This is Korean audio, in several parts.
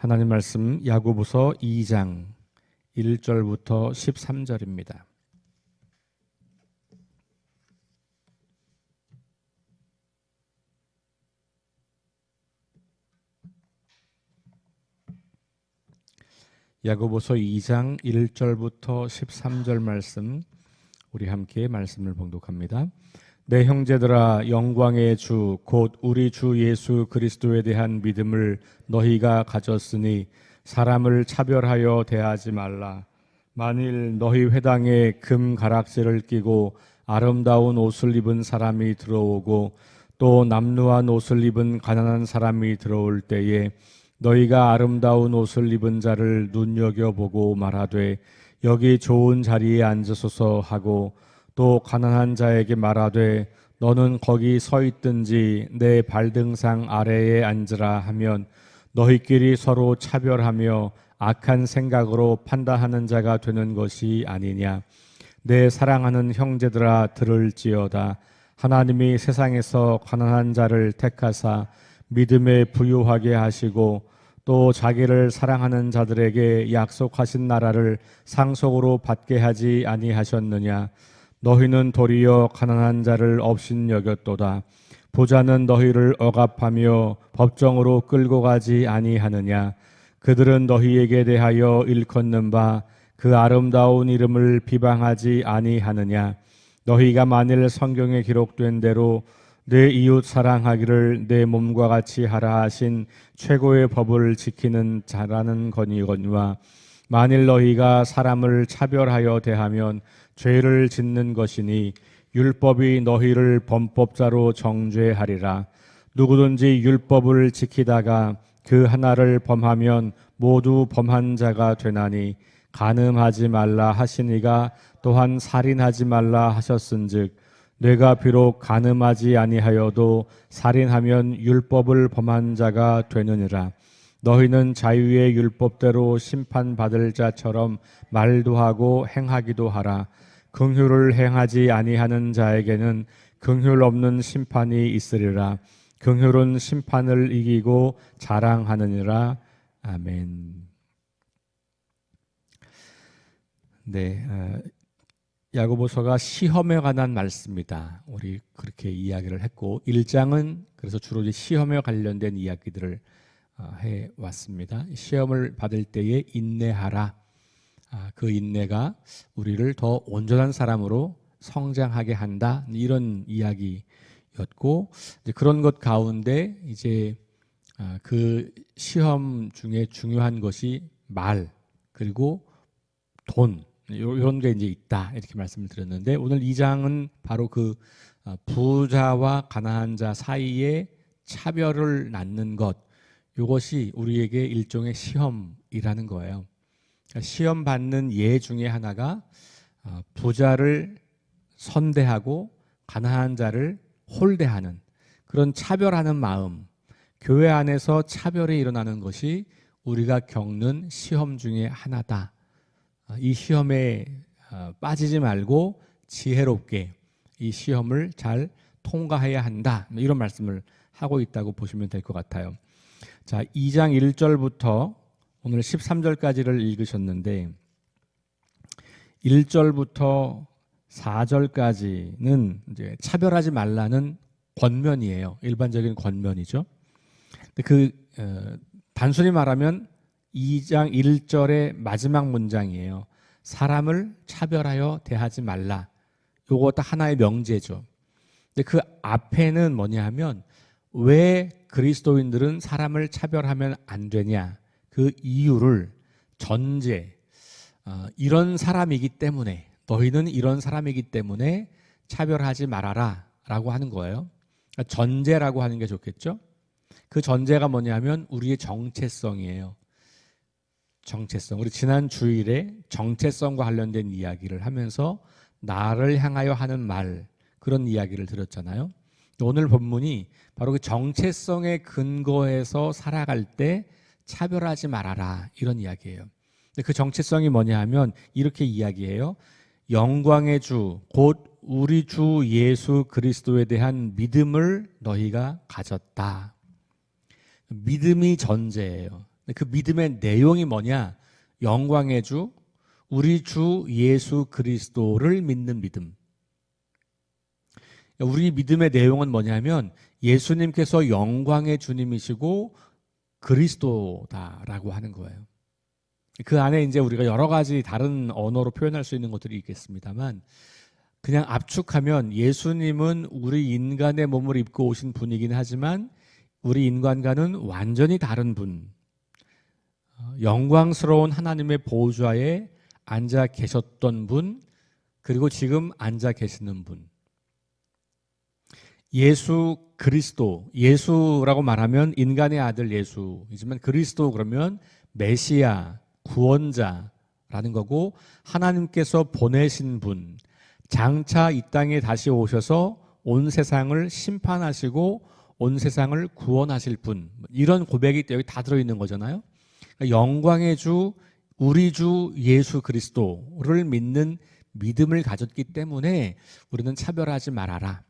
하나님 말씀 야고보서 2장 1절부터 13절입니다. 야고보서 2장 1절부터 13절 말씀, 우리 함께 말씀을 봉독합니다. 내 형제들아, 영광의 주 곧 우리 주 예수 그리스도에 대한 믿음을 너희가 가졌으니 사람을 차별하여 대하지 말라. 만일 너희 회당에 금 가락지를 끼고 아름다운 옷을 입은 사람이 들어오고 또 남루한 옷을 입은 가난한 사람이 들어올 때에 너희가 아름다운 옷을 입은 자를 눈여겨보고 말하되 여기 좋은 자리에 앉으소서 하고 또 가난한 자에게 말하되 너는 거기 서 있든지 내 발등상 아래에 앉으라 하면 너희끼리 서로 차별하며 악한 생각으로 판단하는 자가 되는 것이 아니냐. 내 사랑하는 형제들아, 들을지어다. 하나님이 세상에서 가난한 자를 택하사 믿음에 부유하게 하시고 또 자기를 사랑하는 자들에게 약속하신 나라를 상속으로 받게 하지 아니하셨느냐. 너희는 도리어 가난한 자를 업신여겼도다. 부자는 너희를 억압하며 법정으로 끌고 가지 아니하느냐. 그들은 너희에게 대하여 일컫는 바 그 아름다운 이름을 비방하지 아니하느냐. 너희가 만일 성경에 기록된 대로 내 이웃 사랑하기를 내 몸과 같이 하라 하신 최고의 법을 지키는 자라는 거니와, 만일 너희가 사람을 차별하여 대하면 죄를 짓는 것이니 율법이 너희를 범법자로 정죄하리라. 누구든지 율법을 지키다가 그 하나를 범하면 모두 범한 자가 되나니, 간음하지 말라 하시니가 또한 살인하지 말라 하셨은즉 내가 비록 간음하지 아니하여도 살인하면 율법을 범한 자가 되느니라. 너희는 자유의 율법대로 심판받을 자처럼 말도 하고 행하기도 하라. 긍휼을 행하지 아니하는 자에게는 긍휼 없는 심판이 있으리라. 긍휼은 심판을 이기고 자랑하느니라. 아멘. 네, 야고보서가 시험에 관한 말씀이다. 우리 그렇게 이야기를 했고, 1장은 그래서 주로 시험에 관련된 이야기들을 해왔습니다. 시험을 받을 때에 인내하라. 그 인내가 우리를 더 온전한 사람으로 성장하게 한다. 이런 이야기였고, 이제 그런 것 가운데 이제 그 시험 중에 중요한 것이 말, 그리고 돈, 이런 게 이제 있다. 이렇게 말씀을 드렸는데, 오늘 2장은 바로 그 부자와 가난한 자 사이에 차별을 낳는 것, 이것이 우리에게 일종의 시험이라는 거예요. 시험 받는 예 중에 하나가 부자를 선대하고 가난한 자를 홀대하는 그런 차별하는 마음, 교회 안에서 차별이 일어나는 것이 우리가 겪는 시험 중에 하나다. 이 시험에 빠지지 말고 지혜롭게 이 시험을 잘 통과해야 한다. 이런 말씀을 하고 있다고 보시면 될 것 같아요. 자, 2장 1절부터 오늘 13절까지를 읽으셨는데 1절부터 4절까지는 이제 차별하지 말라는 권면이에요. 일반적인 권면이죠. 근데 단순히 말하면 2장 1절의 마지막 문장이에요. 사람을 차별하여 대하지 말라. 이것도 하나의 명제죠. 근데 그 앞에는 뭐냐 하면 왜 그리스도인들은 사람을 차별하면 안 되냐. 그 이유를 전제, 이런 사람이기 때문에, 너희는 이런 사람이기 때문에 차별하지 말아라 라고 하는 거예요. 그러니까 전제라고 하는 게 좋겠죠. 그 전제가 뭐냐면 우리의 정체성이에요. 정체성. 우리 지난 주일에 정체성과 관련된 이야기를 하면서 나를 향하여 하는 말, 그런 이야기를 드렸잖아요. 오늘 본문이 바로 그 정체성의 근거에서 살아갈 때 차별하지 말아라, 이런 이야기예요. 그 정체성이 뭐냐 하면 이렇게 이야기해요. 영광의 주, 곧 우리 주 예수 그리스도에 대한 믿음을 너희가 가졌다. 믿음이 전제예요. 그 믿음의 내용이 뭐냐? 영광의 주, 우리 주 예수 그리스도를 믿는 믿음. 우리 믿음의 내용은 뭐냐면 예수님께서 영광의 주님이시고 그리스도다라고 하는 거예요. 그 안에 이제 우리가 여러 가지 다른 언어로 표현할 수 있는 것들이 있겠습니다만 그냥 압축하면 예수님은 우리 인간의 몸을 입고 오신 분이긴 하지만 우리 인간과는 완전히 다른 분, 영광스러운 하나님의 보좌에 앉아 계셨던 분, 그리고 지금 앉아 계시는 분. 예수 그리스도, 예수라고 말하면 인간의 아들 예수이지만 그리스도 그러면 메시아, 구원자라는 거고 하나님께서 보내신 분, 장차 이 땅에 다시 오셔서 온 세상을 심판하시고 온 세상을 구원하실 분, 이런 고백이 여기 다 들어있는 거잖아요. 그러니까 영광의 주, 우리 주 예수 그리스도를 믿는 믿음을 가졌기 때문에 우리는 차별하지 말아라,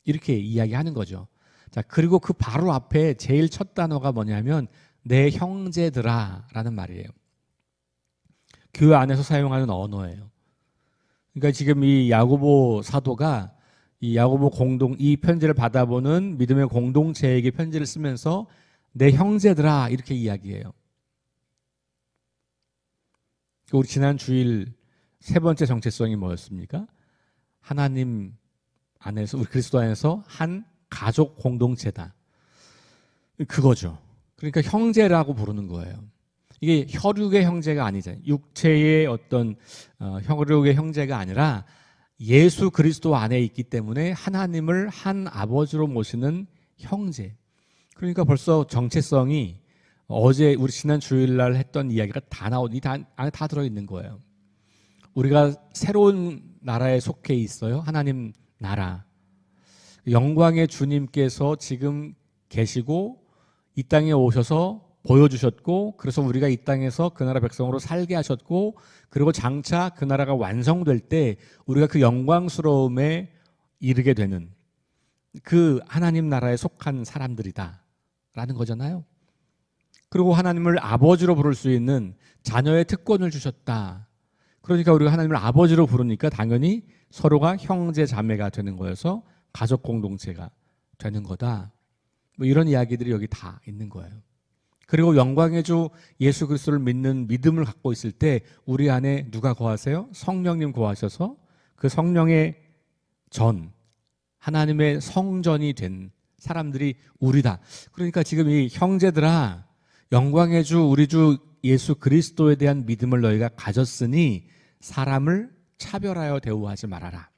이렇게 이야기하는 거죠. 자, 그리고 그 바로 앞에 제일 첫 단어가 뭐냐면 내 형제들아 라는 말이에요. 교회 안에서 사용하는 언어예요. 그러니까 지금 이 야고보 사도가 이 야고보 이 편지를 받아보는 믿음의 공동체에게 편지를 쓰면서 내 형제들아 이렇게 이야기해요. 우리 지난 주일 세 번째 정체성이 뭐였습니까? 하나님 안에서, 우리 그리스도 안에서 한 가족 공동체다. 그거죠. 그러니까 형제라고 부르는 거예요. 이게 혈육의 형제가 아니잖아요. 육체의 어떤 혈육의 형제가 아니라 예수 그리스도 안에 있기 때문에 하나님을 한 아버지로 모시는 형제. 그러니까 벌써 정체성이 어제 우리 지난 주일날 했던 이야기가 다 안에 다 들어있는 거예요. 우리가 새로운 나라에 속해 있어요. 하나님 나라. 영광의 주님께서 지금 계시고 이 땅에 오셔서 보여주셨고, 그래서 우리가 이 땅에서 그 나라 백성으로 살게 하셨고, 그리고 장차 그 나라가 완성될 때 우리가 그 영광스러움에 이르게 되는 그 하나님 나라에 속한 사람들이다 라는 거잖아요. 그리고 하나님을 아버지로 부를 수 있는 자녀의 특권을 주셨다. 그러니까 우리가 하나님을 아버지로 부르니까 당연히 서로가 형제 자매가 되는 거여서 가족 공동체가 되는 거다. 뭐 이런 이야기들이 여기 다 있는 거예요. 그리고 영광의 주 예수 그리스도를 믿는 믿음을 갖고 있을 때 우리 안에 누가 거하세요? 성령님 거하셔서 그 성령의 하나님의 성전이 된 사람들이 우리다. 그러니까 지금 이 형제들아, 영광의 주 우리 주 예수 그리스도에 대한 믿음을 너희가 가졌으니 사람을 차별하여 대우하지 말아라.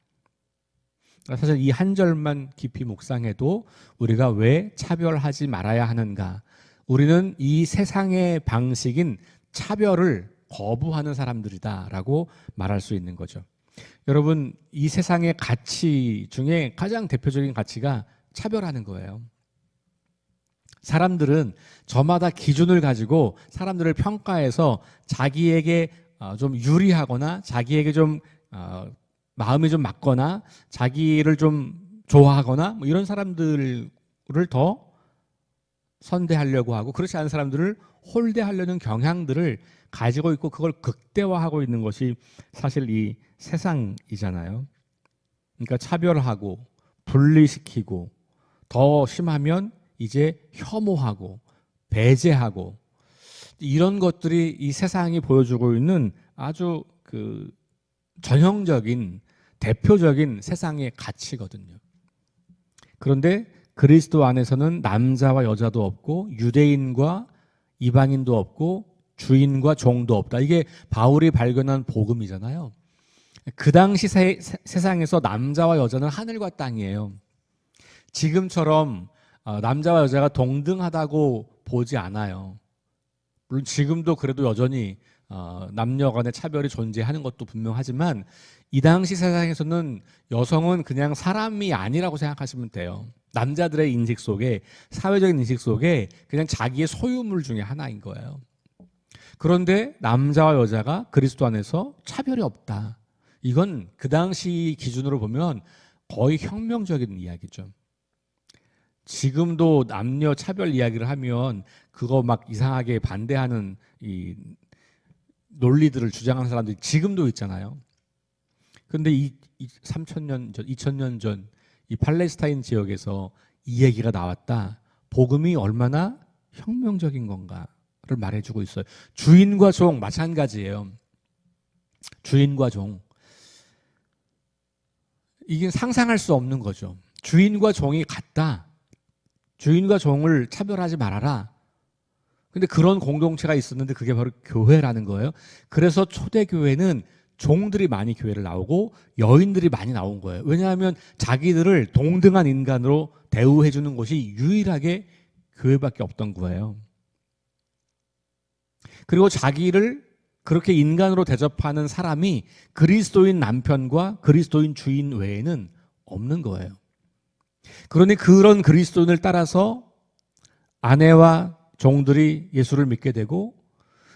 사실 이 한 절만 깊이 묵상해도 우리가 왜 차별하지 말아야 하는가? 우리는 이 세상의 방식인 차별을 거부하는 사람들이다라고 말할 수 있는 거죠. 여러분, 이 세상의 가치 중에 가장 대표적인 가치가 차별하는 거예요. 사람들은 저마다 기준을 가지고 사람들을 평가해서 자기에게 좀 유리하거나 자기에게 좀 마음이 좀 맞거나 자기를 좀 좋아하거나 뭐 이런 사람들을 더 선대하려고 하고, 그렇지 않은 사람들을 홀대하려는 경향들을 가지고 있고 그걸 극대화하고 있는 것이 사실 이 세상이잖아요. 그러니까 차별하고 분리시키고 더 심하면 이제 혐오하고 배제하고 이런 것들이 이 세상이 보여주고 있는 아주 그 전형적인 대표적인 세상의 가치거든요. 그런데 그리스도 안에서는 남자와 여자도 없고 유대인과 이방인도 없고 주인과 종도 없다. 이게 바울이 발견한 복음이잖아요. 그 당시 세상에서 남자와 여자는 하늘과 땅이에요. 지금처럼 남자와 여자가 동등하다고 보지 않아요. 물론 지금도 그래도 여전히 남녀 간의 차별이 존재하는 것도 분명하지만 이 당시 세상에서는 여성은 그냥 사람이 아니라고 생각하시면 돼요. 남자들의 인식 속에, 사회적인 인식 속에 그냥 자기의 소유물 중에 하나인 거예요. 그런데 남자와 여자가 그리스도 안에서 차별이 없다. 이건 그 당시 기준으로 보면 거의 혁명적인 이야기죠. 지금도 남녀 차별 이야기를 하면 그거 막 이상하게 반대하는 이 논리들을 주장하는 사람들이 지금도 있잖아요. 근데 이 3,000년 전, 2,000년 전 이 팔레스타인 지역에서 이 얘기가 나왔다. 복음이 얼마나 혁명적인 건가를 말해주고 있어요. 주인과 종 마찬가지예요. 주인과 종. 이게 상상할 수 없는 거죠. 주인과 종이 같다. 주인과 종을 차별하지 말아라. 근데 그런 공동체가 있었는데 그게 바로 교회라는 거예요. 그래서 초대교회는 종들이 많이 교회를 나오고 여인들이 많이 나온 거예요. 왜냐하면 자기들을 동등한 인간으로 대우해 주는 곳이 유일하게 교회밖에 없던 거예요. 그리고 자기를 그렇게 인간으로 대접하는 사람이 그리스도인 남편과 그리스도인 주인 외에는 없는 거예요. 그러니 그런 그리스도인을 따라서 아내와 종들이 예수를 믿게 되고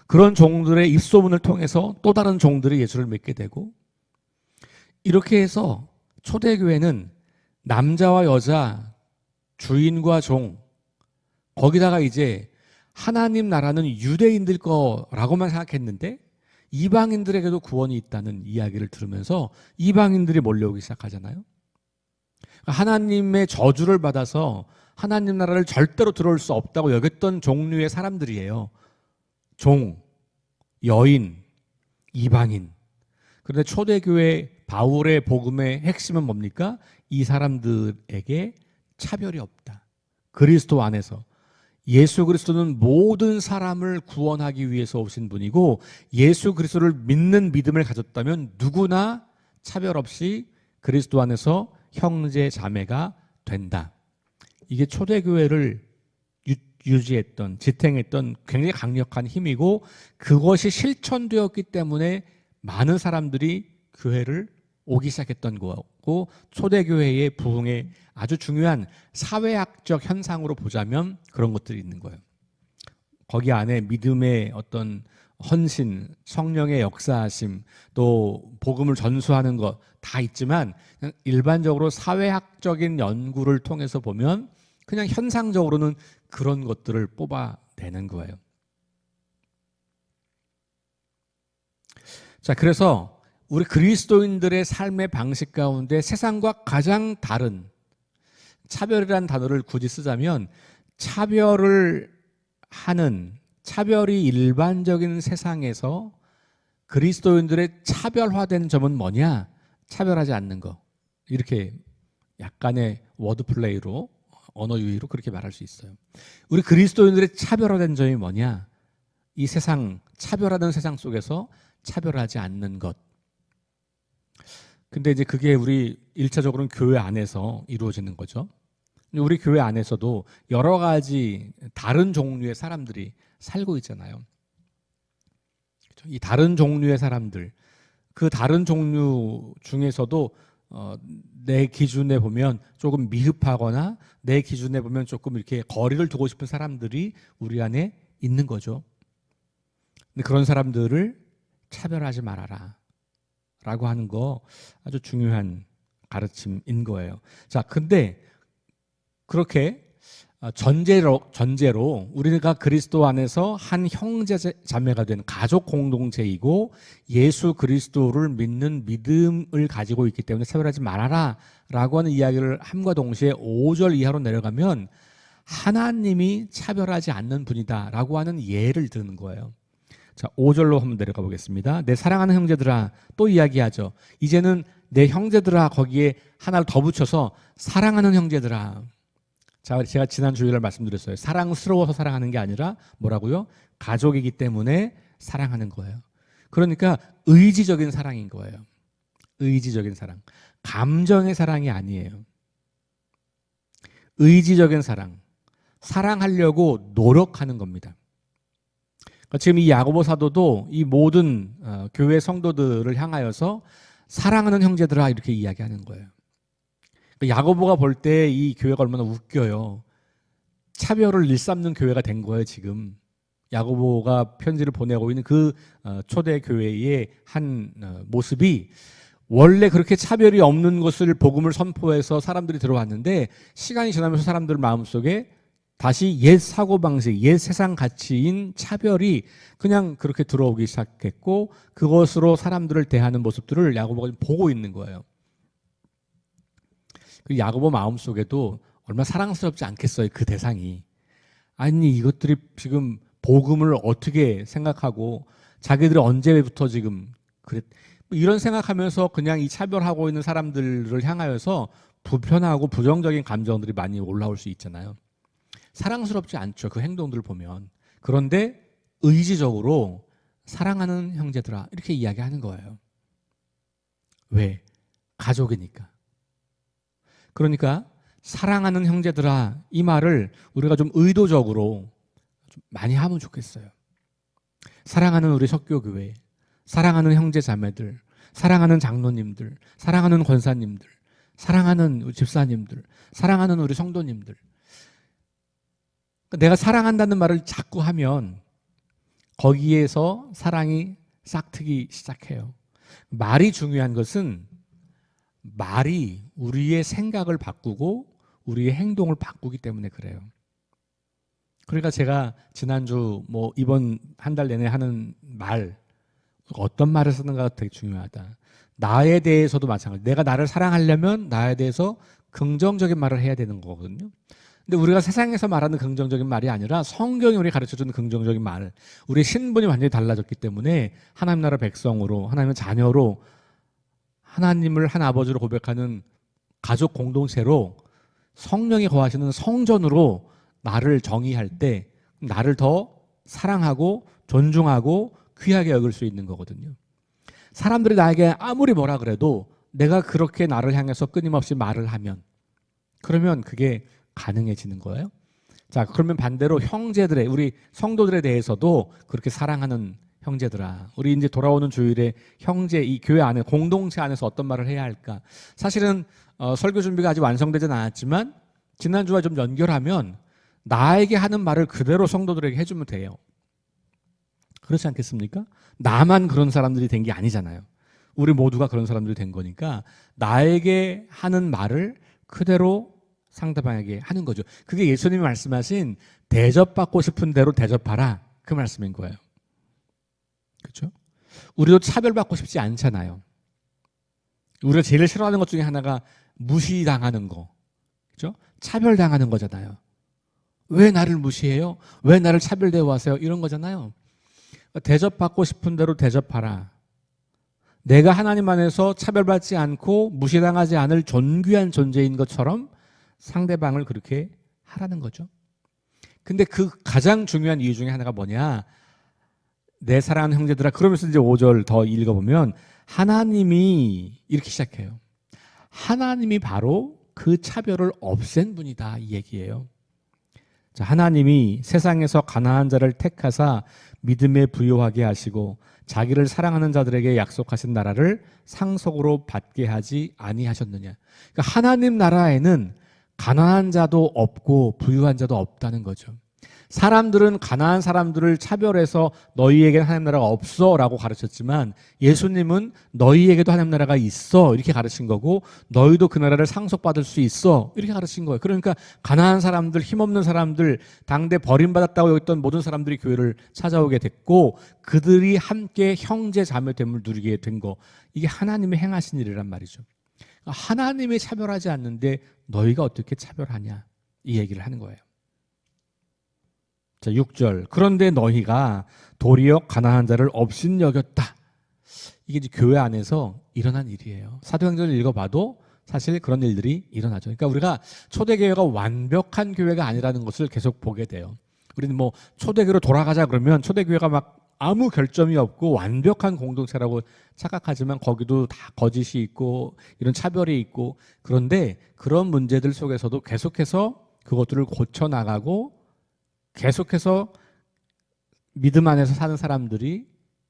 그런 종들의 입소문을 통해서 또 다른 종들이 예수를 믿게 되고 이렇게 해서 초대교회는 남자와 여자, 주인과 종 거기다가 이제 하나님 나라는 유대인들 거라고만 생각했는데 이방인들에게도 구원이 있다는 이야기를 들으면서 이방인들이 몰려오기 시작하잖아요. 하나님의 저주를 받아서 하나님 나라를 절대로 들어올 수 없다고 여겼던 종류의 사람들이에요. 종, 여인, 이방인. 그런데 초대교회 바울의 복음의 핵심은 뭡니까? 이 사람들에게 차별이 없다. 그리스도 안에서. 예수 그리스도는 모든 사람을 구원하기 위해서 오신 분이고 예수 그리스도를 믿는 믿음을 가졌다면 누구나 차별 없이 그리스도 안에서 형제 자매가 된다. 이게 초대교회를 유지했던, 지탱했던 굉장히 강력한 힘이고 그것이 실천되었기 때문에 많은 사람들이 교회를 오기 시작했던 거고 초대교회의 부흥의 아주 중요한 사회학적 현상으로 보자면 그런 것들이 있는 거예요. 거기 안에 믿음의 어떤 헌신, 성령의 역사하심, 또 복음을 전수하는 것 다 있지만 그냥 일반적으로 사회학적인 연구를 통해서 보면 그냥 현상적으로는 그런 것들을 뽑아내는 거예요. 자, 그래서 우리 그리스도인들의 삶의 방식 가운데 세상과 가장 다른 차별이라는 단어를 굳이 쓰자면 차별을 하는 차별이 일반적인 세상에서 그리스도인들의 차별화된 점은 뭐냐? 차별하지 않는 거. 이렇게 약간의 워드플레이로 언어 유희로 그렇게 말할 수 있어요. 우리 그리스도인들의 차별화된 점이 뭐냐? 이 세상, 차별하는 세상 속에서 차별하지 않는 것. 근데 이제 그게 우리 1차적으로는 교회 안에서 이루어지는 거죠. 우리 교회 안에서도 여러 가지 다른 종류의 사람들이 살고 있잖아요. 이 다른 종류의 사람들, 그 다른 종류 중에서도 내 기준에 보면 조금 미흡하거나 내 기준에 보면 조금 이렇게 거리를 두고 싶은 사람들이 우리 안에 있는 거죠. 근데 그런 사람들을 차별하지 말아라 라고 하는 거 아주 중요한 가르침인 거예요. 자, 근데 그렇게 전제로 우리가 그리스도 안에서 한 형제 자매가 된 가족 공동체이고 예수 그리스도를 믿는 믿음을 가지고 있기 때문에 차별하지 말아라 라고 하는 이야기를 함과 동시에 5절 이하로 내려가면 하나님이 차별하지 않는 분이다 라고 하는 예를 드는 거예요. 자, 5절로 한번 내려가 보겠습니다. 내 사랑하는 형제들아, 또 이야기하죠. 이제는 내 형제들아 거기에 하나를 더 붙여서 사랑하는 형제들아. 자, 제가 지난 주일날 말씀드렸어요. 사랑스러워서 사랑하는 게 아니라 뭐라고요? 가족이기 때문에 사랑하는 거예요. 그러니까 의지적인 사랑인 거예요. 의지적인 사랑. 감정의 사랑이 아니에요. 의지적인 사랑. 사랑하려고 노력하는 겁니다. 지금 이 야고보 사도도 이 모든 교회 성도들을 향하여서 사랑하는 형제들아 이렇게 이야기하는 거예요. 야고보가 볼 때 이 교회가 얼마나 웃겨요. 차별을 일삼는 교회가 된 거예요, 지금. 야고보가 편지를 보내고 있는 그 초대 교회의 한 모습이 원래 그렇게 차별이 없는 것을 복음을 선포해서 사람들이 들어왔는데 시간이 지나면서 사람들 마음속에 다시 옛 사고방식, 옛 세상 가치인 차별이 그냥 그렇게 들어오기 시작했고 그것으로 사람들을 대하는 모습들을 야고보가 보고 있는 거예요. 그 야고보 마음속에도 얼마나 사랑스럽지 않겠어요, 그 대상이. 아니 이것들이 지금 복음을 어떻게 생각하고 자기들이 언제부터 지금 그랬 이런 생각하면서 그냥 이 차별하고 있는 사람들을 향하여서 불편하고 부정적인 감정들이 많이 올라올 수 있잖아요. 사랑스럽지 않죠, 그 행동들을 보면. 그런데 의지적으로 사랑하는 형제들아 이렇게 이야기하는 거예요. 왜? 가족이니까. 그러니까 사랑하는 형제들아 이 말을 우리가 좀 의도적으로 좀 많이 하면 좋겠어요. 사랑하는 우리 석교교회, 사랑하는 형제 자매들, 사랑하는 장로님들, 사랑하는 권사님들, 사랑하는 집사님들, 사랑하는 우리 성도님들. 내가 사랑한다는 말을 자꾸 하면 거기에서 사랑이 싹트기 시작해요. 말이 중요한 것은 말이 우리의 생각을 바꾸고 우리의 행동을 바꾸기 때문에 그래요. 그러니까 제가 지난주 뭐 이번 한 달 내내 하는 말 어떤 말을 쓰는가가 되게 중요하다. 나에 대해서도 마찬가지. 내가 나를 사랑하려면 나에 대해서 긍정적인 말을 해야 되는 거거든요. 근데 우리가 세상에서 말하는 긍정적인 말이 아니라 성경이 우리 가르쳐주는 긍정적인 말, 우리의 신분이 완전히 달라졌기 때문에 하나님 나라 백성으로, 하나님의 자녀로, 하나님을 한 아버지로 고백하는 가족 공동체로 성령이 거하시는 성전으로 나를 정의할 때 나를 더 사랑하고 존중하고 귀하게 여길 수 있는 거거든요. 사람들이 나에게 아무리 뭐라 그래도 내가 그렇게 나를 향해서 끊임없이 말을 하면 그러면 그게 가능해지는 거예요. 자, 그러면 반대로 형제들의 우리 성도들에 대해서도 그렇게 사랑하는 형제들아, 우리 이제 돌아오는 주일에 형제 이 교회 안에 공동체 안에서 어떤 말을 해야 할까? 사실은 설교 준비가 아직 완성되진 않았지만 지난주와 좀 연결하면 나에게 하는 말을 그대로 성도들에게 해주면 돼요. 그렇지 않겠습니까? 나만 그런 사람들이 된 게 아니잖아요. 우리 모두가 그런 사람들이 된 거니까 나에게 하는 말을 그대로 상대방에게 하는 거죠. 그게 예수님이 말씀하신 대접받고 싶은 대로 대접하라 그 말씀인 거예요. 그렇죠? 우리도 차별받고 싶지 않잖아요. 우리가 제일 싫어하는 것 중에 하나가 무시당하는 거. 그렇죠? 차별당하는 거잖아요. 왜 나를 무시해요? 왜 나를 차별대우하세요? 이런 거잖아요. 대접받고 싶은 대로 대접하라. 내가 하나님 안에서 차별받지 않고 무시당하지 않을 존귀한 존재인 것처럼 상대방을 그렇게 하라는 거죠. 근데 그 가장 중요한 이유 중에 하나가 뭐냐? 내 사랑하는 형제들아. 그러면서 이제 5절 더 읽어보면 하나님이 이렇게 시작해요. 하나님이 바로 그 차별을 없앤 분이다 이 얘기예요. 자, 하나님이 세상에서 가난한 자를 택하사 믿음에 부요하게 하시고 자기를 사랑하는 자들에게 약속하신 나라를 상속으로 받게 하지 아니하셨느냐. 그러니까 하나님 나라에는 가난한 자도 없고 부유한 자도 없다는 거죠. 사람들은 가난한 사람들을 차별해서 너희에게는 하나님 나라가 없어 라고 가르쳤지만 예수님은 너희에게도 하나님 나라가 있어 이렇게 가르친 거고 너희도 그 나라를 상속받을 수 있어 이렇게 가르친 거예요. 그러니까 가난한 사람들, 힘없는 사람들, 당대 버림받았다고 여겼던 모든 사람들이 교회를 찾아오게 됐고 그들이 함께 형제 자매됨을 누리게 된 거, 이게 하나님의 행하신 일이란 말이죠. 하나님이 차별하지 않는데 너희가 어떻게 차별하냐 이 얘기를 하는 거예요. 자, 6절. 그런데 너희가 도리어 가난한 자를 업신여겼다. 이게 이제 교회 안에서 일어난 일이에요. 사도행전을 읽어봐도 사실 그런 일들이 일어나죠. 그러니까 우리가 초대교회가 완벽한 교회가 아니라는 것을 계속 보게 돼요. 우리는 뭐 초대교회로 돌아가자 그러면 초대교회가 막 아무 결점이 없고 완벽한 공동체라고 착각하지만 거기도 다 거짓이 있고 이런 차별이 있고, 그런데 그런 문제들 속에서도 계속해서 그것들을 고쳐나가고 계속해서 믿음 안에서 사는 사람들이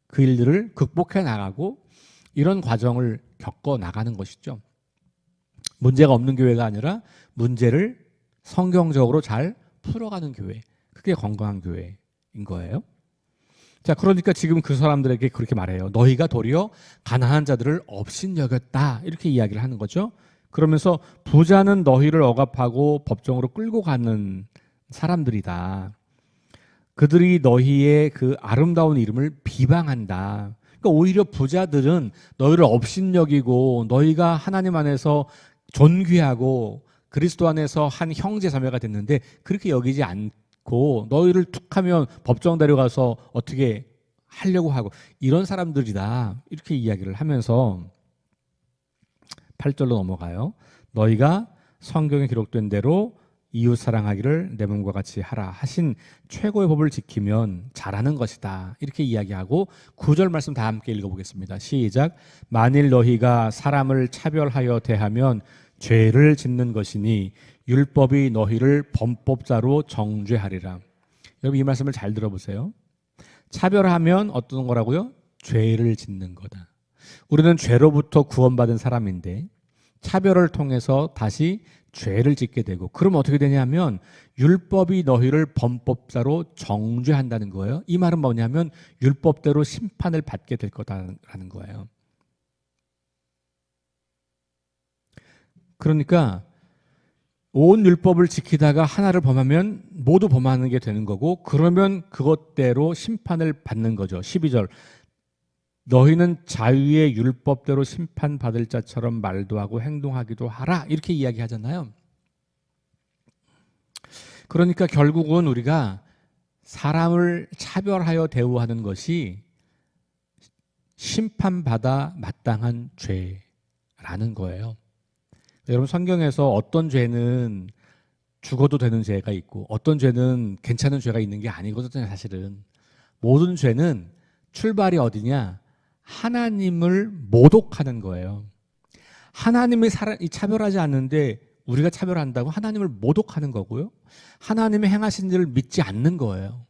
그 일들을 극복해 나가고 이런 과정을 겪어 나가는 것이죠. 문제가 없는 교회가 아니라 문제를 성경적으로 잘 풀어가는 교회, 그게 건강한 교회인 거예요. 자, 그러니까 지금 그 사람들에게 그렇게 말해요. 너희가 도리어 가난한 자들을 업신여겼다. 이렇게 이야기를 하는 거죠. 그러면서 부자는 너희를 억압하고 법정으로 끌고 가는 사람들이다. 그들이 너희의 그 아름다운 이름을 비방한다. 그러니까 오히려 부자들은 너희를 업신여기고 너희가 하나님 안에서 존귀하고 그리스도 안에서 한 형제 자매가 됐는데 그렇게 여기지 않고 너희를 툭하면 법정 데려가서 어떻게 하려고 하고 이런 사람들이다. 이렇게 이야기를 하면서 8절로 넘어가요. 너희가 성경에 기록된 대로 이웃 사랑하기를 내 몸과 같이 하라 하신 최고의 법을 지키면 잘하는 것이다. 이렇게 이야기하고 9절 말씀 다 함께 읽어보겠습니다. 시작. 만일 너희가 사람을 차별하여 대하면 죄를 짓는 것이니 율법이 너희를 범법자로 정죄하리라. 여러분 이 말씀을 잘 들어보세요. 차별하면 어떤 거라고요? 죄를 짓는 거다. 우리는 죄로부터 구원받은 사람인데 차별을 통해서 다시 죄를 짓게 되고 그럼 어떻게 되냐면 율법이 너희를 범법자로 정죄한다는 거예요. 이 말은 뭐냐면 율법대로 심판을 받게 될 거다라는 거예요. 그러니까 온 율법을 지키다가 하나를 범하면 모두 범하는 게 되는 거고 그러면 그것대로 심판을 받는 거죠. 12절 너희는 자유의 율법대로 심판받을 자처럼 말도 하고 행동하기도 하라 이렇게 이야기하잖아요. 그러니까 결국은 우리가 사람을 차별하여 대우하는 것이 심판받아 마땅한 죄라는 거예요. 여러분 성경에서 어떤 죄는 죽어도 되는 죄가 있고 어떤 죄는 괜찮은 죄가 있는 게 아니거든요. 사실은 모든 죄는 출발이 어디냐? 하나님을 모독하는 거예요. 하나님이 차별하지 않는데 우리가 차별한다고 하나님을 모독하는 거고요. 하나님의 행하신 일을 믿지 않는 거예요.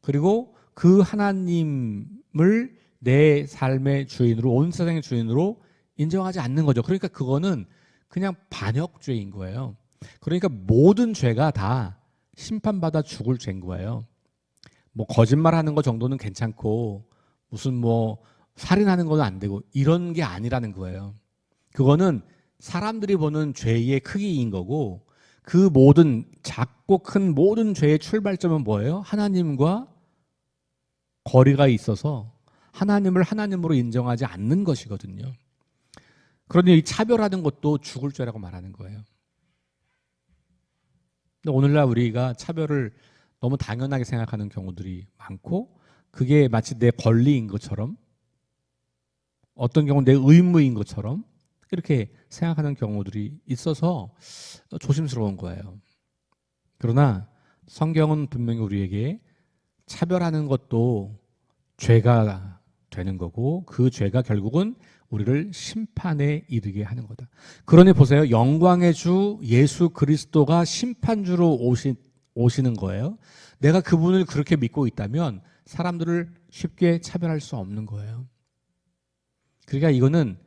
그리고 그 하나님을 내 삶의 주인으로 온 세상의 주인으로 인정하지 않는 거죠. 그러니까 그거는 그냥 반역죄인 거예요. 그러니까 모든 죄가 다 심판받아 죽을 죄인 거예요. 뭐 거짓말하는 거 정도는 괜찮고 무슨 뭐 살인하는 건 안 되고 이런 게 아니라는 거예요. 그거는 사람들이 보는 죄의 크기인 거고 그 모든 작고 큰 모든 죄의 출발점은 뭐예요? 하나님과 거리가 있어서 하나님을 하나님으로 인정하지 않는 것이거든요. 그러니 이 차별하는 것도 죽을 죄라고 말하는 거예요. 근데 오늘날 우리가 차별을 너무 당연하게 생각하는 경우들이 많고 그게 마치 내 권리인 것처럼 어떤 경우는 내 의무인 것처럼 이렇게 생각하는 경우들이 있어서 조심스러운 거예요. 그러나 성경은 분명히 우리에게 차별하는 것도 죄가 되는 거고 그 죄가 결국은 우리를 심판에 이르게 하는 거다. 그러니 보세요. 영광의 주 예수 그리스도가 심판주로 오시는 거예요. 내가 그분을 그렇게 믿고 있다면 사람들을 쉽게 차별할 수 없는 거예요. 그러니까 이거는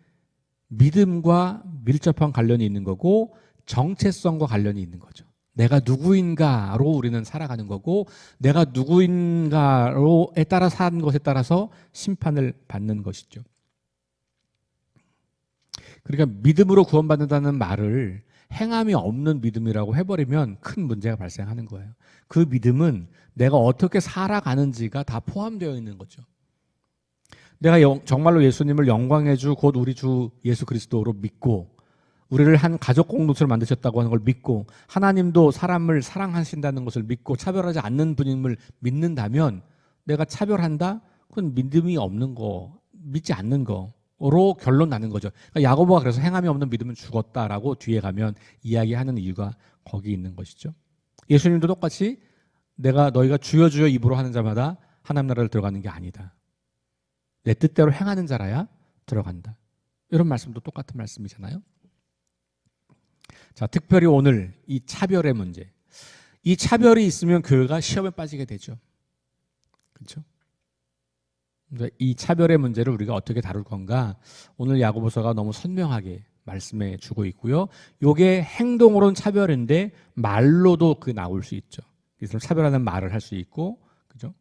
믿음과 밀접한 관련이 있는 거고 정체성과 관련이 있는 거죠. 내가 누구인가로 우리는 살아가는 거고 내가 누구인가로에 따라 사는 것에 따라서 심판을 받는 것이죠. 그러니까 믿음으로 구원받는다는 말을 행함이 없는 믿음이라고 해버리면 큰 문제가 발생하는 거예요. 그 믿음은 내가 어떻게 살아가는지가 다 포함되어 있는 거죠. 내가 정말로 예수님을 영광의 주 곧 우리 주 예수 그리스도로 믿고 우리를 한 가족 공동체를 만드셨다고 하는 걸 믿고 하나님도 사람을 사랑하신다는 것을 믿고 차별하지 않는 분임을 믿는다면 내가 차별한다? 그건 믿음이 없는 거, 믿지 않는 거로 결론 나는 거죠. 그러니까 야고보가 그래서 행함이 없는 믿음은 죽었다라고 뒤에 가면 이야기하는 이유가 거기 있는 것이죠. 예수님도 똑같이 너희가 주여 주여 입으로 하는 자마다 하나님 나라를 들어가는 게 아니다. 내 뜻대로 행하는 자라야 들어간다. 이런 말씀도 똑같은 말씀이잖아요. 자, 특별히 오늘 이 차별의 문제. 이 차별이 있으면 교회가 시험에 빠지게 되죠. 그렇죠? 이 차별의 문제를 우리가 어떻게 다룰 건가? 오늘 야고보서가 너무 선명하게 말씀해 주고 있고요. 이게 행동으로는 차별인데 말로도 그 나올 수 있죠. 그래서 차별하는 말을 할 수 있고, 그죠?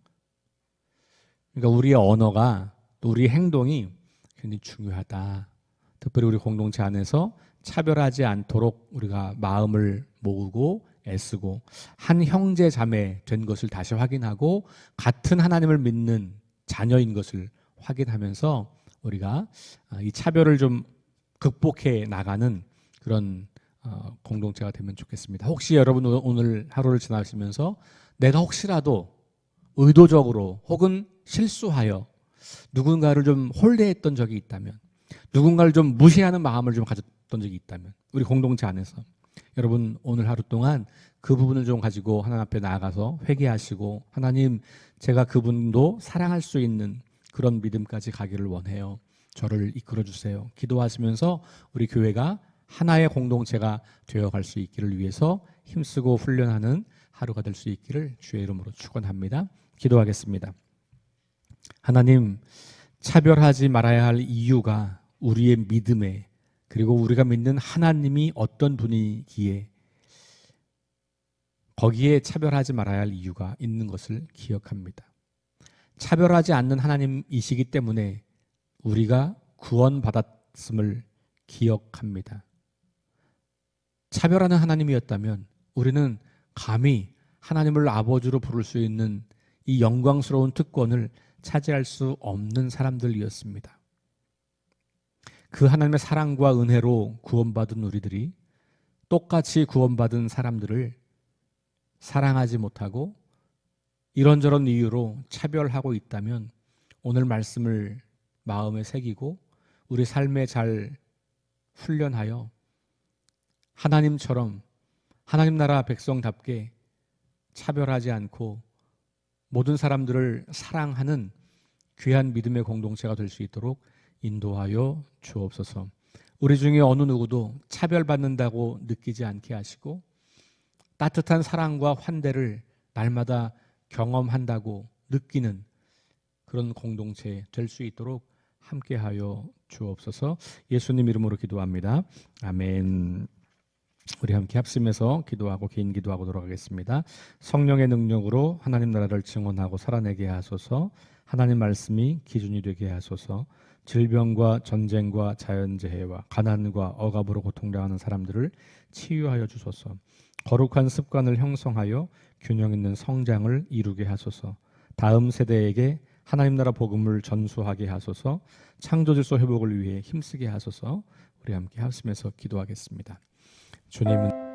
그러니까 우리의 언어가 또 우리 행동이 굉장히 중요하다. 특별히 우리 공동체 안에서 차별하지 않도록 우리가 마음을 모으고 애쓰고 한 형제 자매 된 것을 다시 확인하고 같은 하나님을 믿는 자녀인 것을 확인하면서 우리가 이 차별을 좀 극복해 나가는 그런 공동체가 되면 좋겠습니다. 혹시 여러분 오늘 하루를 지나시면서 내가 혹시라도 의도적으로 혹은 실수하여 누군가를 좀 홀대했던 적이 있다면, 누군가를 좀 무시하는 마음을 좀 가졌던 적이 있다면, 우리 공동체 안에서 여러분 오늘 하루 동안 그 부분을 좀 가지고 하나님 앞에 나아가서 회개하시고, 하나님, 제가 그분도 사랑할 수 있는 그런 믿음까지 가기를 원해요. 저를 이끌어 주세요. 기도하시면서 우리 교회가 하나의 공동체가 되어갈 수 있기를 위해서 힘쓰고 훈련하는 하루가 될 수 있기를 주의 이름으로 축원합니다. 기도하겠습니다. 하나님, 차별하지 말아야 할 이유가 우리의 믿음에, 그리고 우리가 믿는 하나님이 어떤 분이기에 거기에 차별하지 말아야 할 이유가 있는 것을 기억합니다. 차별하지 않는 하나님이시기 때문에 우리가 구원받았음을 기억합니다. 차별하는 하나님이었다면 우리는 감히 하나님을 아버지로 부를 수 있는 이 영광스러운 특권을 차지할 수 없는 사람들이었습니다. 그 하나님의 사랑과 은혜로 구원받은 우리들이 똑같이 구원받은 사람들을 사랑하지 못하고 이런저런 이유로 차별하고 있다면 오늘 말씀을 마음에 새기고 우리 삶에 잘 훈련하여 하나님처럼 하나님 나라 백성답게 차별하지 않고 모든 사람들을 사랑하는 귀한 믿음의 공동체가 될 수 있도록 인도하여 주옵소서. 우리 중에 어느 누구도 차별받는다고 느끼지 않게 하시고 따뜻한 사랑과 환대를 날마다 경험한다고 느끼는 그런 공동체 될 수 있도록 함께하여 주옵소서. 예수님 이름으로 기도합니다. 아멘. 우리 함께 합심해서 기도하고 개인 기도하고 돌아가겠습니다. 성령의 능력으로 하나님 나라를 증언하고 살아내게 하소서. 하나님 말씀이 기준이 되게 하소서. 질병과 전쟁과 자연재해와 가난과 억압으로 고통당하는 사람들을 치유하여 주소서. 거룩한 습관을 형성하여 균형 있는 성장을 이루게 하소서. 다음 세대에게 하나님 나라 복음을 전수하게 하소서. 창조질서 회복을 위해 힘쓰게 하소서. 우리 함께 합심해서 기도하겠습니다. 주님은